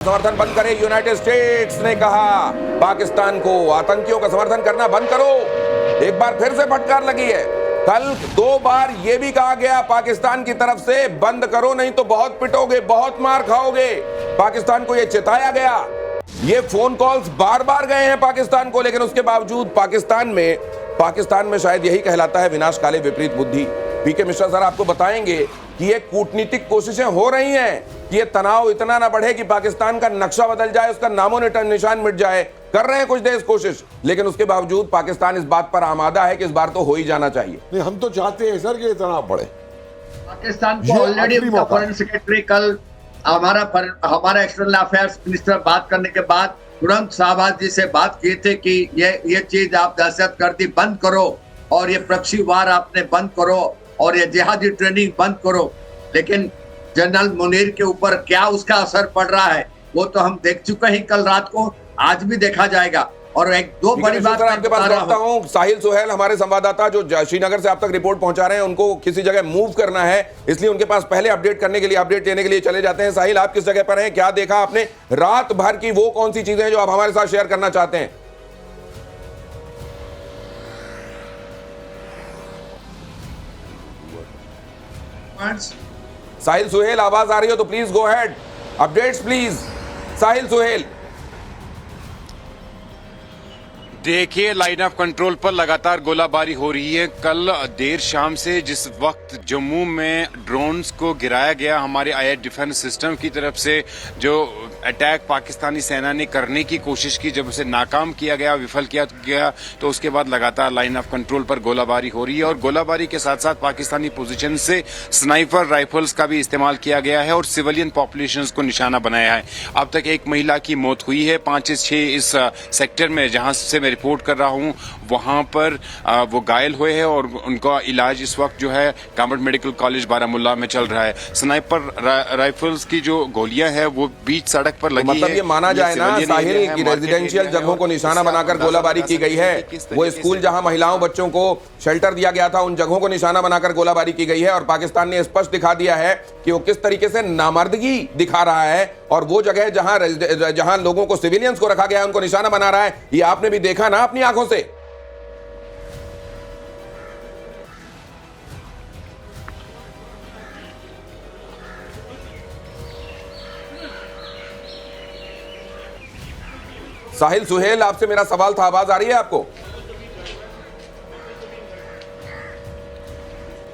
समर्थन बंद करे। यूनाइटेड स्टेट्स ने कहा पाकिस्तान को आतंकियों का समर्थन करना बंद करो। एक बार फिर से फटकार लगी है। कल 2 बार यह भी कहा गया पाकिस्तान की तरफ से बंद करो नहीं तो बहुत पिटोगे, बहुत मार खाओगे। पाकिस्तान को यह चिताया गया। ये फोन कॉल्स बार बार गए हैं पाकिस्तान को, लेकिन उसके बावजूद पाकिस्तान में शायद यही कहलाता है विनाशकाले विपरीत बुद्धि। पीके मिश्रा सर आपको बताएंगे कि ये कूटनीतिक कोशिशें हो रही हैं कि ये तनाव इतना ना बढ़े कि पाकिस्तान का नक्शा बदल जाए, उसका नामो निशान मिट जाए। कर रहे हैं कुछ देश कोशिश, लेकिन उसके बावजूद पाकिस्तान इस बात पर आमादा है कि इस बार तो हो ही जाना चाहिए। नहीं, हम तो चाहते हैं सर कि ये तनाव बढ़े। पाकिस्तान को ऑलरेडी फॉरेन सेक्रेटरी कल हमारा एक्सटर्नल अफेयर्स मिनिस्टर बात करने के बाद तुरंत शाहबाज जी से बात किए थे कि ये चीज आप दहशतगर्दी बंद करो और ये प्रॉक्सी वार आपने बंद करो और ये जिहादी ट्रेनिंग बंद करो। लेकिन जनरल मुनीर के ऊपर क्या उसका असर पड़ रहा है वो तो हम देख चुके हैं कल रात को, आज भी देखा जाएगा। और एक दो बड़ी बात आपके पास रखता हूं, साहिल सुहेल हमारे संवाददाता जो श्रीनगर से आप तक रिपोर्ट पहुंचा रहे हैं, उनको किसी जगह मूव करना है, इसलिए उनके पास पहले अपडेट लेने के लिए चले जाते हैं। साहिल, आप किस जगह पर हैं? क्या देखा आपने रात भर की? वो कौन सी चीजें हैं जो आप हमारे साथ शेयर करना चाहते हैं? साहिल सुहेल, आवाज आ रही हो तो please go ahead. Updates please, Sahil Suhail. देखिए, लाइन ऑफ कंट्रोल पर लगातार गोलाबारी हो रही है। कल देर शाम से जिस वक्त जम्मू में ड्रोन्स को गिराया गया हमारे एयर डिफेंस सिस्टम की तरफ से, जो अटैक पाकिस्तानी सेना ने करने की कोशिश की, जब उसे नाकाम किया गया, विफल किया गया, तो उसके बाद लगातार लाइन ऑफ कंट्रोल पर गोलाबारी हो रही है। और गोलाबारी के साथ साथ पाकिस्तानी पोजीशन से स्नाइपर राइफल्स का भी इस्तेमाल किया गया है और सिविलियन पॉपुलेशन को निशाना बनाया है। अब तक एक महिला की मौत हुई है। 5 से 6 इस सेक्टर में जहां से रिपोर्ट कर रहा हूं वहां पर वो घायल हुए हैं और उनका इलाज इस वक्त जो है गवर्नमेंट मेडिकल कॉलेज बारामुल्ला में चल रहा है। स्नाइपर राइफल्स की जो गोलियां हैं वो बीच सड़क पर लगी है। मतलब ये माना जाए ना साहिल की रेजिडेंशियल जगहों को निशाना बनाकर गोलाबारी की गई है। वो स्कूल जहां महिलाओं बच्चों को शेल्टर दिया गया था, उन जगहों को निशाना बनाकर गोलाबारी की गई है। और पाकिस्तान ने स्पष्ट दिखा दिया है कि वो किस तरीके से नामर्दगी दिखा रहा है। और वो जगह जहां लोगों को, सिविलियंस को रखा गया है, उनको निशाना बना रहा है। ये आपने भी देखा ना अपनी आंखों से। साहिल सुहेल, आपसे मेरा सवाल था, आवाज आ रही है आपको?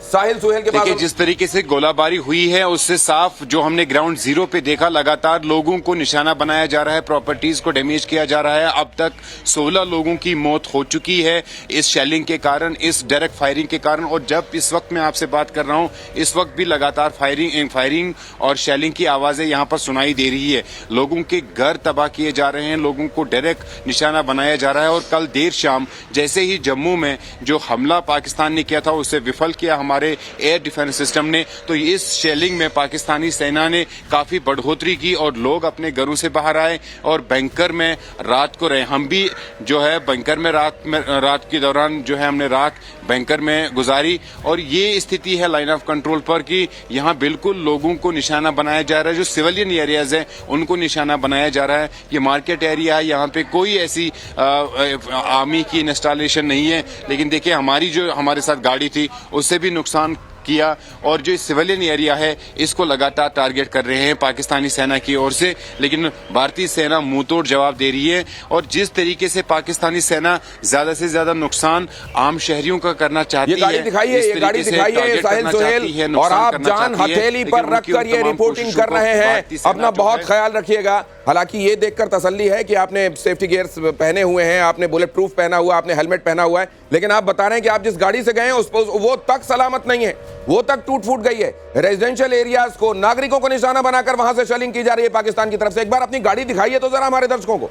साहिल सुहेल के पास जिस तरीके से गोलाबारी हुई है उससे साफ जो हमने ग्राउंड जीरो पे देखा, लगातार लोगों को निशाना बनाया जा रहा है, प्रॉपर्टीज को डैमेज किया जा रहा है। अब तक 16 लोगों की मौत हो चुकी है इस शेलिंग के कारण, इस डायरेक्ट फायरिंग के कारण। और जब इस वक्त मैं आपसे बात कर रहा हूं, इस वक्त भी लगातार फायरिंग और शेलिंग की आवाजें यहां पर सुनाई दे रही है। लोगों के घर तबाह किए जा रहे हैं, लोगों को डायरेक्ट निशाना बनाया जा रहा है। और कल देर शाम जैसे ही जम्मू में जो हमला पाकिस्तान ने किया था उसे विफल किया हमारे एयर डिफेंस सिस्टम ने, तो इस शेलिंग में पाकिस्तानी सेना ने काफी बढ़ोतरी की और लोग अपने घरों से बाहर आए और बैंकर में रात को रहे। हम भी जो है बैंकर में रात के दौरान जो है हमने रात बैंकर में गुजारी। और ये स्थिति है लाइन ऑफ कंट्रोल पर कि यहाँ बिल्कुल लोगों को निशाना बनाया जा रहा है। जो सिविलियन एरियाज हैं उनको निशाना बनाया जा रहा है। ये मार्केट एरिया है, यहाँ पे कोई ऐसी आर्मी की इंस्टॉलेशन नहीं है। लेकिन देखिए, हमारी जो हमारे साथ गाड़ी थी उससे भी नुकसान किया। और जो सिविलियन एरिया है इसको लगातार टारगेट कर रहे हैं पाकिस्तानी सेना की ओर से, लेकिन भारतीय सेना मुंहतोड़ जवाब दे रही है। और जिस तरीके से पाकिस्तानी सेना ज्यादा से ज्यादा नुकसान आम शहरियों का करना चाहती है, ये गाड़ी दिखाइए साहिल सुहेल, और आप जान हथेली पर रखकर ये रिपोर्टिंग कर रहे हैं। अपना बहुत ख्याल रखिएगा। हालांकि ये देखकर तसल्ली है कि आपने सेफ्टी गियर्स पहने हुए हैं, आपने बुलेट प्रूफ पहना हुआ, आपने हेलमेट पहना हुआ है, लेकिन आप बता रहे हैं कि आप जिस गाड़ी से गए हैं वो तक सलामत नहीं है, वो तक टूट फूट गई है। रेजिडेंशियल एरियाज को, नागरिकों को निशाना बनाकर वहां से शेलिंग की जा रही है पाकिस्तान की तरफ से। एक बार अपनी गाड़ी दिखाइए तो जरा हमारे दर्शकों को।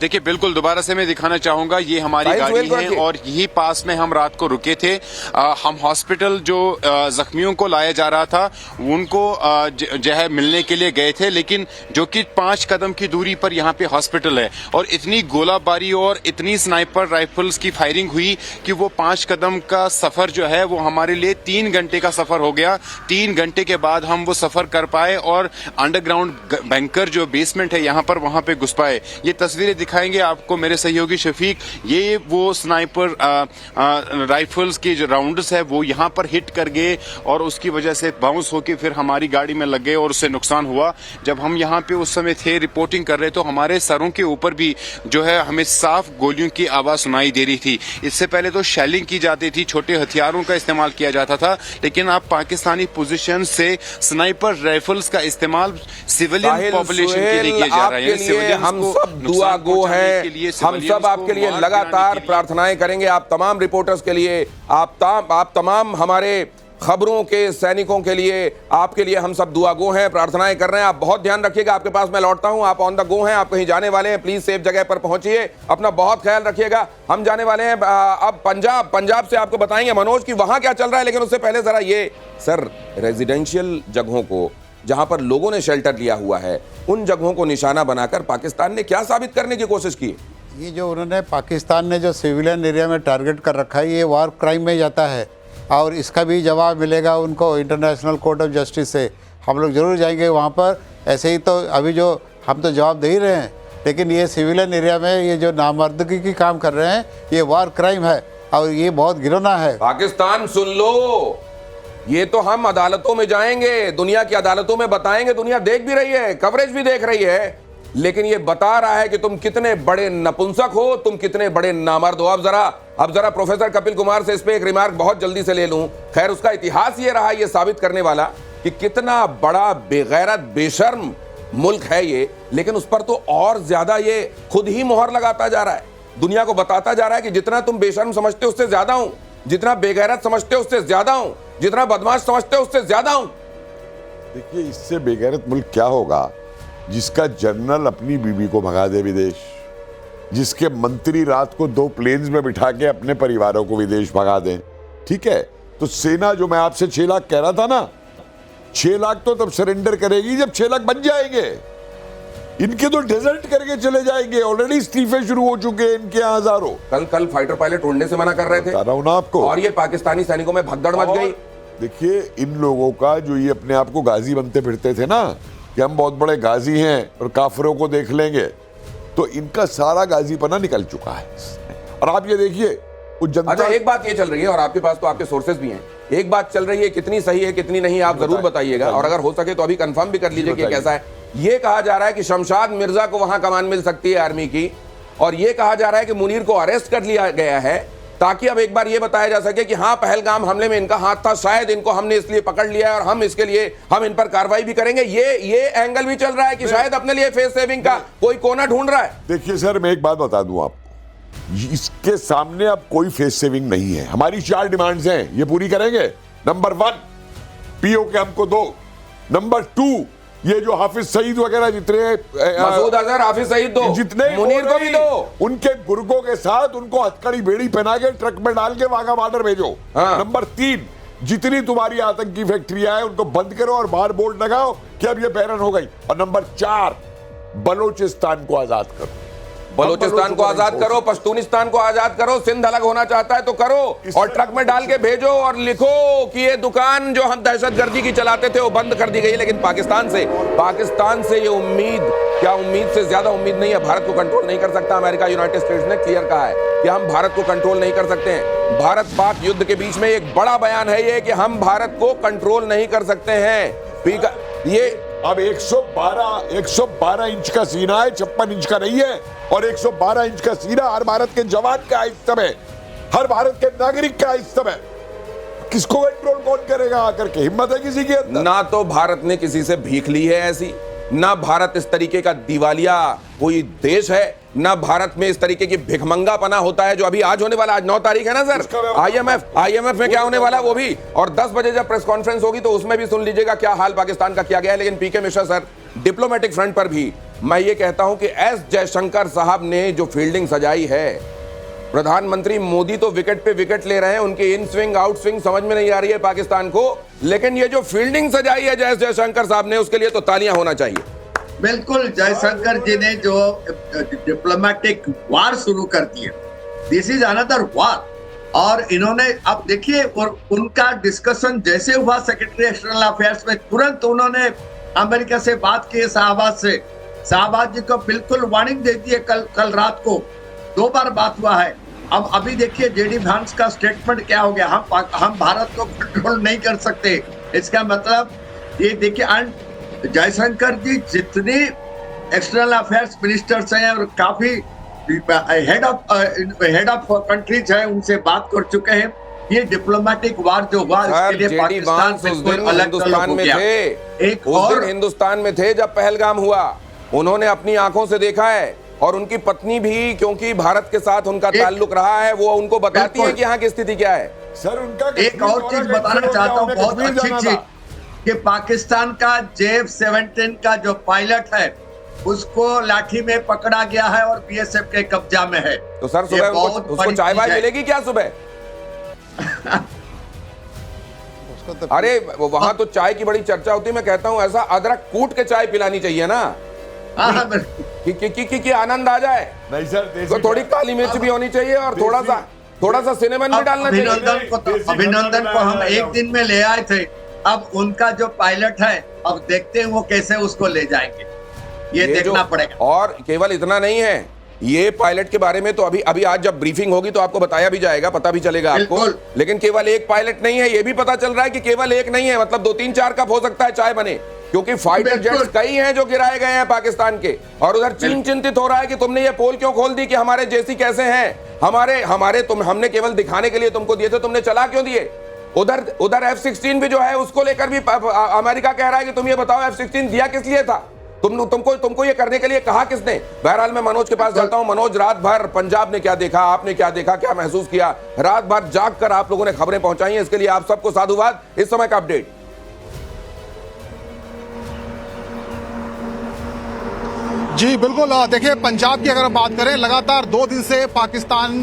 देखिए बिल्कुल दोबारा से मैं दिखाना चाहूंगा, ये हमारी साइड गाड़ी व्हील को है रखिए। और यही पास में हम रात को रुके थे। हम हॉस्पिटल जो जख्मियों को लाया जा रहा था उनको जो है मिलने के लिए गए थे, लेकिन जो कि 5 कदम की दूरी पर यहाँ पे हॉस्पिटल है और इतनी गोलाबारी और इतनी स्नाइपर राइफल्स की फायरिंग हुई कि वो 5 कदम का सफर जो है वो हमारे लिए 3 घंटे का सफर हो गया। 3 घंटे के बाद हम वो सफर कर पाए और अंडरग्राउंड बैंकर जो बेसमेंट है यहाँ पर, वहां पे घुस पाए। ये तस्वीरें दिखाएंगे आपको मेरे सहयोगी शफीक। ये वो स्नाइपर राइफल्स के जो राउंड्स है वो यहाँ पर हिट कर गए और उसकी वजह से बाउंस होके फिर हमारी गाड़ी में लग गए और उससे नुकसान हुआ। जब हम यहाँ पे उस समय थे रिपोर्टिंग कर रहे तो हमारे सरों के ऊपर भी जो है हमें साफ गोलियों की आवाज सुनाई दे रही थी। इससे पहले तो शेलिंग की जाती थी, छोटे हथियारों का इस्तेमाल किया जाता था, लेकिन अब पाकिस्तानी पोजीशन से स्नाइपर राइफल्स का इस्तेमाल सिविलियन साहिल पॉपुलेशन के लिए सुहेल, किया जा रहा है। आपके लिए हम सब दुआ गो हैं, हम सब आपके लिए लगातार प्रार्थनाएं करेंगे। आप तमाम रिपोर्टर्स के लिए, आप तमाम हमारे खबरों के सैनिकों के लिए, आपके लिए हम सब दुआ गो हैं, प्रार्थनाएं कर रहे हैं। आप बहुत ध्यान रखिएगा। आपके पास मैं लौटता हूं, आप ऑन द गो हैं, आप कहीं जाने वाले हैं, प्लीज सेफ जगह पर पहुंचिए, अपना बहुत ख्याल रखिएगा। हम जाने वाले हैं अब पंजाब से आपको बताएंगे मनोज कि वहां क्या चल रहा है, लेकिन उससे पहले जरा ये सर, रेजिडेंशियल जगहों को जहां पर लोगों ने शेल्टर लिया हुआ है, उन जगहों को निशाना बनाकर पाकिस्तान ने क्या साबित करने की कोशिश की? ये जो उन्होंने पाकिस्तान ने जो सिविलियन एरिया में टारगेट कर रखा है, ये वार क्राइम में जाता है और इसका भी जवाब मिलेगा उनको इंटरनेशनल कोर्ट ऑफ जस्टिस से। हम लोग ज़रूर जाएंगे वहाँ पर। ऐसे ही तो अभी जो हम तो जवाब दे ही रहे हैं, लेकिन ये सिविलियन एरिया में ये जो नामर्दगी की काम कर रहे हैं, ये वार क्राइम है और ये बहुत घिनौना है। पाकिस्तान सुन लो, ये तो हम अदालतों में जाएंगे, दुनिया की अदालतों में बताएंगे, दुनिया देख भी रही है, कवरेज भी देख रही है, लेकिन ये बता रहा है कि तुम कितने बड़े नपुंसक हो, तुम कितने बड़े नामर्द हो। अब जरा प्रोफेसर कपिल कुमार से इस पे एक रिमार्क बहुत जल्दी से ले लूं। खैर, उसका इतिहास ये रहा, ये साबित करने वाला कि कितना बड़ा बेगैरत बेशर्म मुल्क है ये, लेकिन उस पर तो और ज्यादा ये खुद ही मोहर लगाता जा रहा है, दुनिया को बताता जा रहा है कि जितना तुम बेशर्म समझते हो उससे ज्यादा हूं, जितना बेगैरत समझते हो उससे ज्यादा हूं, जितना बदमाश समझते हो उससे ज्यादा हूं। देखिए, इससे बेगैरत मुल्क क्या होगा जिसका जनरल अपनी बीवी को भगा दे विदेश, जिसके मंत्री रात को 2 प्लेन्स में बिठा के अपने परिवारों को विदेश भगा दें। ठीक है, तो सेना जो मैं आपसे 6 लाख कह रहा था ना, 6 लाख तो तब सरेंडर करेगी जब 6 लाख बन जाएंगे। इनके तो डेजर्ट करके चले जाएंगे, ऑलरेडी इस्तीफे शुरू हो चुके हैं इनके यहाँ हजारों। कल फाइटर पायलट उड़ने से मना कर रहे थे, बता रहा हूं ना आपको, और ये पाकिस्तानी सैनिकों में भगदड़ मच गई। देखिए, इन लोगों का जो ये अपने आप को गाजी बनते फिरते थे ना कि हम बहुत बड़े गाजी हैं और काफिरों को देख लेंगे, तो इनका सारा गाजीपना निकल चुका है। और आप ये देखिए, वो जनता। अच्छा, एक बात ये चल रही है, और आपके पास तो आपके सोर्सेज भी हैं, एक बात चल रही है, कितनी सही है कितनी नहीं आप जरूर बताइएगा, और अगर हो सके तो अभी कंफर्म भी कर लीजिए कि कैसा है। ये कहा जा रहा है कि शमशाद मिर्जा को वहां कमान मिल सकती है आर्मी की, और ये कहा जा रहा है कि मुनीर को अरेस्ट कर लिया गया है ताकि अब एक बार ये बताया जा सके कि हाँ, पहलगाम हमले में इनका हाथ था, शायद इनको हमने इसलिए पकड़ लिया है और हम इसके लिए हम इन पर कार्रवाई भी करेंगे। ये एंगल भी चल रहा है कि शायद अपने लिए फेस सेविंग का कोई कोना ढूंढ रहा है। देखिए सर, मैं एक बात बता दूं आपको, इसके सामने अब कोई फेस सेविंग नहीं है। हमारी 4 डिमांड्स हैं, ये पूरी करेंगे। नंबर 1, पीओके हमको दो। नंबर 2, ये जो हाफिज सईद वगैरह जितने मसूद अजहर, हाफिज सईद दो, जितने मुनीर को भी दो, उनके गुर्गों के साथ उनको हथकड़ी बेड़ी पहना के ट्रक में डाल के वाघा बॉर्डर भेजो। हाँ। नंबर 3, जितनी तुम्हारी आतंकी फैक्ट्रियां हैं उनको बंद करो और बाहर बोर्ड लगाओ कि अब ये बैरन हो गई। और नंबर 4, बलोचिस्तान को आजाद करो। बलोचिस्तान को आजाद करो, पश्तूनिस्तान को आजाद करो, सिंध अलग होना चाहता है तो करो, और ट्रक में डाल के भेजो और लिखो कि ये दुकान जो हम दहशतगर्दी की चलाते थे वो बंद कर दी गई। लेकिन पाकिस्तान से ये उम्मीद, क्या उम्मीद से ज्यादा उम्मीद नहीं है। भारत को कंट्रोल नहीं कर सकता। अमेरिका, यूनाइटेड स्टेट्स ने क्लियर कहा है कि हम भारत को कंट्रोल नहीं कर सकते हैं। भारत पाक युद्ध के बीच में एक बड़ा बयान है ये कि हम भारत को कंट्रोल नहीं कर सकते हैं। ये अब 112 इंच का सीना है, 56 इंच का नहीं है। और 112 इंच का सीना हर भारत के जवान का इस समय, हर भारत के नागरिक का इस समय। किसको कंट्रोल कौन करेगा आकर के? हिम्मत है किसी के अंदर? ना तो भारत ने किसी से भीख ली है ऐसी, ना भारत इस तरीके का दिवालिया कोई देश है, ना भारत में इस तरीके की भिखमंगापना होता है जो अभी आज होने वाला। आज 9 तारीख है ना सर, आईएमएफ में क्या होने वाला वो भी, और 10 बजे जब प्रेस कॉन्फ्रेंस होगी तो उसमें भी सुन लीजिएगा क्या हाल पाकिस्तान का किया गया है। लेकिन पीके मिश्रा सर, डिप्लोमेटिक फ्रंट पर भी मैं ये कहता हूं कि एस जयशंकर साहब ने जो फील्डिंग सजाई है, प्रधानमंत्री मोदी तो विकेट पे विकेट ले रहे हैं, उनकी इन स्विंग आउट स्विंग समझ में नहीं आ रही है पाकिस्तान को, लेकिन ये जो फील्डिंग सजाई है एस जयशंकर साहब ने, उसके लिए तो तालियां होना चाहिए। बिल्कुल, जयशंकर जी ने जो डिप्लोमेटिक वार शुरू कर दिया, दिस इज अनदर वार। और इन्होंने अब देखिए, और उनका डिस्कशन जैसे हुआ सेक्रेटरी एक्सटर्नल अफेयर्स में, तुरंत उन्होंने अमेरिका से बात की शाहबाज से। शाहबाज जी को बिल्कुल वार्निंग दे दी है, कल रात को 2 बार बात हुआ है। अब अभी देखिए जेडी वांस का स्टेटमेंट क्या हो गया, हम भारत को कंट्रोल नहीं कर सकते। इसका मतलब ये देखिए, जयशंकर जी जितने एक्सटर्नल अफेयर्स मिनिस्टर्स हैं और काफी हेड ऑफ कंट्रीज हैं, उनसे बात कर चुके हैं। ये डिप्लोमेटिक वार जो हुआ, इसके लिए पाकिस्तान बिल्कुल अलग हिंदुस्तान में थे, एक और हिंदुस्तान में थे जब पहलगाम हुआ, उन्होंने अपनी आंखों से देखा है, और उनकी पत्नी भी, क्योंकि भारत के साथ उनका ताल्लुक रहा है, वो उनको बताती है कि यहाँ की स्थिति क्या है। सर उनका एक और चीज बताना चाहता हूँ, बहुत अच्छी चीज, कि पाकिस्तान का JF-17 का जो पायलट है, उसको लाठी में पकड़ा गया है और BSF के कब्जा में है। तो सर सुबह उसको चाय वाय मिलेगी क्या सुबह? अरे वहां तो चाय की बड़ी चर्चा होती है, मैं कहता हूं ऐसा अदरक कूट के चाय पिलानी चाहिए ना, कि आनंद आ जाए। नहीं सर, तो थोड़ी काली मिर्च भी होनी चाहिए और थोड़ा सा सिनेमन भी डालना चाहिए। अभिनंदन को हम एक दिन में ले आए थे, अब उनका जो पायलट है, अब देखते हैं वो कैसे उसको ले जाएंगे, ये देखना पड़ेगा। और केवल इतना नहीं है, ये पायलट के बारे में तो अभी आज जब ब्रीफिंग होगी तो आपको बताया भी जाएगा, पता भी चलेगा आपको। लेकिन केवल एक पायलट नहीं है, ये भी पता चल रहा है कि केवल एक नहीं है, मतलब 2-3-4 कप हो सकता है चाय बने, क्योंकि फाइटर जेट्स कई हैं जो गिराए गए हैं पाकिस्तान के। और उधर चीन चिंतित हो रहा है कि तुमने ये पोल क्यों खोल दी कि हमारे जेसी कैसे हैं, हमने केवल दिखाने के लिए तुमको दिए थे, तुमने चला क्यों दिए? उधर F-16 भी जो है उसको लेकर भी अमेरिका कह रहा है कि तुम ये बताओ F-16 दिया किस लिए था, तुमको ये करने के लिए कहा किसने? बहरहाल मैं मनोज के पास जाता हूं। मनोज, रात भर पंजाब ने क्या देखा, आपने क्या देखा, क्या महसूस किया? रात भर जाग कर आप लोगों ने खबरें पहुंचाई हैं, इसके लिए आप सबको साधुवाद। इस समय का अपडेट। जी बिल्कुल, देखिए पंजाब की अगर हम बात करें, लगातार 2 दिन से पाकिस्तान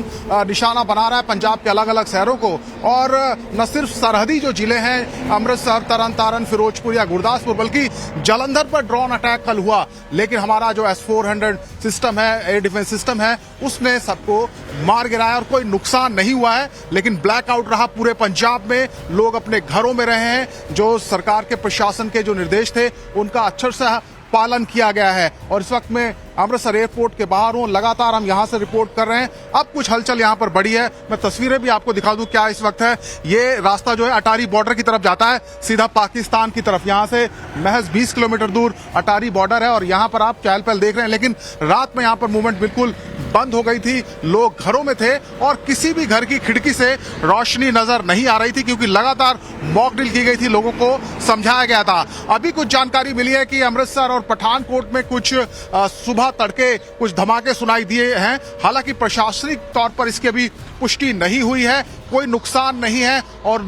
निशाना बना रहा है पंजाब के अलग अलग शहरों को। और न सिर्फ सरहदी जो जिले हैं, अमृतसर, तरन तारण, फिरोजपुर या गुरदासपुर, बल्कि जालंधर पर ड्रोन अटैक कल हुआ। लेकिन हमारा जो S-400 सिस्टम है, एयर डिफेंस सिस्टम है, उसने सबको मार गिराया और कोई नुकसान नहीं हुआ है। लेकिन ब्लैकआउट रहा पूरे पंजाब में, लोग अपने घरों में रहे हैं। जो सरकार के प्रशासन के जो निर्देश थे उनका अक्षर से पालन किया गया है। और इस वक्त में अमृतसर एयरपोर्ट के बाहर हूं, लगातार हम यहां से रिपोर्ट कर रहे हैं। अब कुछ हलचल यहां पर बढ़ी है, मैं तस्वीरें भी आपको दिखा दूं क्या इस वक्त है। ये रास्ता जो है अटारी बॉर्डर की तरफ जाता है, सीधा पाकिस्तान की तरफ। यहां से महज 20 किलोमीटर दूर अटारी बॉर्डर है और यहां पर आप चहल पहल देख रहे हैं। लेकिन रात में यहां पर मूवमेंट बिल्कुल बंद हो गई थी, लोग घरों में थे और किसी भी घर की खिड़की से रोशनी नजर नहीं आ रही थी, क्योंकि लगातार मॉक ड्रिल की गई थी, लोगों को समझाया गया था। अभी कुछ जानकारी मिली है कि अमृतसर और पठानकोट में कुछ सुबह तड़के कुछ धमाके सुनाई दिए हैं। हालांकि प्रशासनिक तौर पर इसकी अभी पुष्टि नहीं हुई है, कोई नुकसान नहीं है। और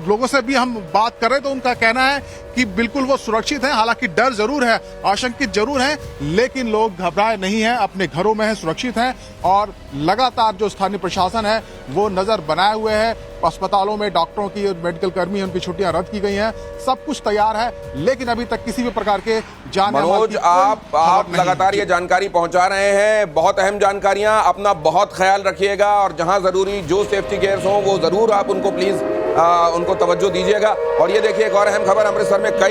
लोगों से भी हम बात करें तो उनका कहना है कि बिल्कुल वो सुरक्षित हैं। हालांकि डर जरूर है, आशंकित जरूर हैं, लेकिन लोग घबराए नहीं हैं, अपने घरों में हैं, सुरक्षित हैं। और लगातार जो स्थानीय प्रशासन है वो नजर बनाए हुए है। अस्पतालों में डॉक्टरों की और मेडिकल कर्मी, उनकी छुट्टियां रद्द की गई हैं, सब कुछ तैयार है। लेकिन अभी तक किसी भी प्रकार के मनोज, आप लगातार ये जानकारी पहुंचा रहे हैं, बहुत अहम जानकारियां। अपना बहुत ख्याल रखिएगा और जहां जरूरी जो सेफ्टी गियर्स हो वो जरूर आप उनको प्लीज उनको तवज्जो दीजिएगा। और ये देखिए एक और अहम खबर, अमृतसर में कई